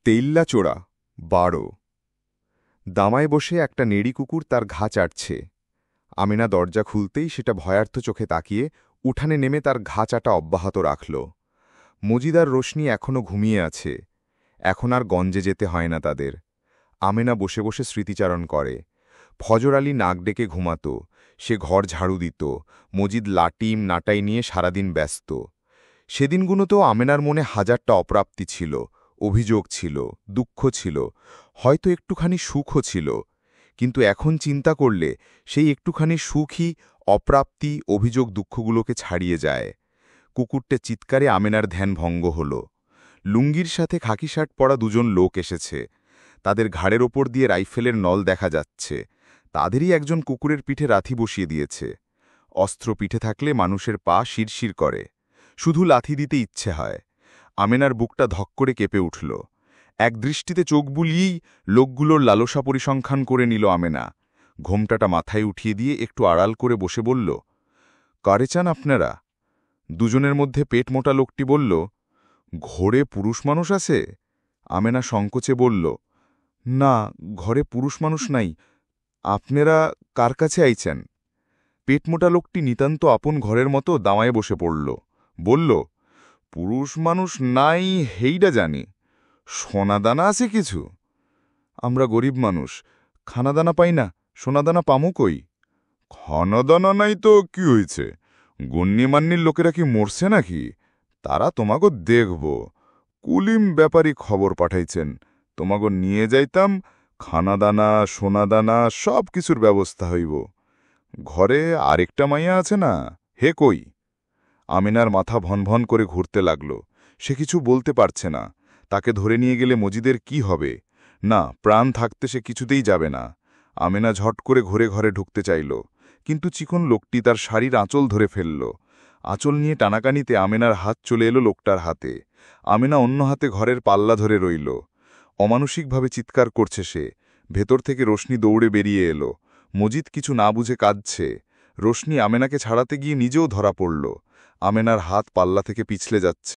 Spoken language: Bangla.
তেইল্লাচোড়া ১২। দামায় বসে একটা নেড়ি কুকুর তার ঘা চাটছে। আমেনা দরজা খুলতেই সেটা ভয়ার্থ চোখে তাকিয়ে উঠানে নেমে তার ঘা চাটা অব্যাহত রাখল। মজিদ আর রোশনি এখনও ঘুমিয়ে আছে। এখন আর গঞ্জে যেতে হয় না তাদের। আমেনা বসে বসে স্মৃতিচারণ করে। ফজর আলী নাক ডেকে ঘুমাত, সে ঘর ঝাড়ু দিত, মজিদ লাটিম নাটাই নিয়ে সারাদিন ব্যস্ত। সেদিনগুলোতেও আমেনার মনে হাজারটা অপ্রাপ্তি ছিল, অভিযোগ ছিল, দুঃখ ছিল, হয়তো একটুখানি সুখও ছিল। কিন্তু এখন চিন্তা করলে সেই একটুখানি সুখই অপ্রাপ্তি, অভিযোগ, দুঃখগুলোকে ছাড়িয়ে যায়। কুকুরটে চিৎকারে আমেনার ধ্যান ভঙ্গ হল। লুঙ্গির সাথে খাকি শার্ট পরা দুজন লোক এসেছে। তাদের ঘাড়ের ওপর দিয়ে রাইফেলের নল দেখা যাচ্ছে। তাদেরই একজন কুকুরের পিঠে রাথি বসিয়ে দিয়েছে। অস্ত্র পিঠে থাকলে মানুষের পা শিরশির করে, শুধু লাথি দিতে ইচ্ছে হয়। আমেনার বুকটা ধক করে কেঁপে উঠল। এক দৃষ্টিতে চোখ বুলিয়েই লোকগুলোর লালসা পরিসংখ্যান করে নিল আমেনা। ঘোমটাটা মাথায় উঠিয়ে দিয়ে একটু আড়াল করে বসে বলল, কারে চান আপনারা? দুজনের মধ্যে পেট মোটা লোকটি বলল, ঘরে পুরুষ মানুষ আছে? আমেনা সংকোচে বলল, না, ঘরে পুরুষ মানুষ নাই। আপনারা কার কাছে আইছেন? পেটমোটা লোকটি নিতান্ত আপন ঘরের মতো দাঁড়ায় বসে পড়ল, বলল, পুরুষ মানুষ নাই হেইডা জানি, সোনাদানা আছে কিছু? আমরা গরিব মানুষ, খানাদানা পাই না, সোনাদানা পামু কই? খানাদানা নাই তো কি হয়েছে? গণ্যমান্যির লোকেরা কি মরছে নাকি? তারা তোমাগো দেখব। কুলিম ব্যাপারী খবর পাঠাইছেন, তোমাগো নিয়ে যাইতাম, খানাদানা সোনাদানা সব কিছুর ব্যবস্থা হইব। ঘরে আরেকটা মাইয়া আছে না, হে কই? আমিনার মাথা ভনভন করে ঘুরতে লাগল। সে কিছু বলতে পারছে না। তাকে ধরে নিয়ে গেলে মজিদের কি হবে? না, প্রাণ থাকতে সে কিছুতেই যাবে না। আমেনা ঝট করে ঘরে ঘরে ঢুকতে চাইল, কিন্তু চিকন লোকটি তার শাড়ির আঁচল ধরে ফেলল। আঁচল নিয়ে টানাকানিতে আমেনার হাত চলে এলো লোকটার হাতে। আমেনা অন্য হাতে ঘরের পাল্লা ধরে রইল। অমানসিকভাবে চিৎকার করছে সে। ভেতর থেকে রোশনি দৌড়ে বেরিয়ে এলো। মজিদ কিছু না বুঝে কাঁদছে। রোশনি আমেনাকে ছাড়াতে গিয়ে নিজেও ধরা পড়ল। আমেনার হাত পাল্লা থেকে পিছলে যাচ্ছে।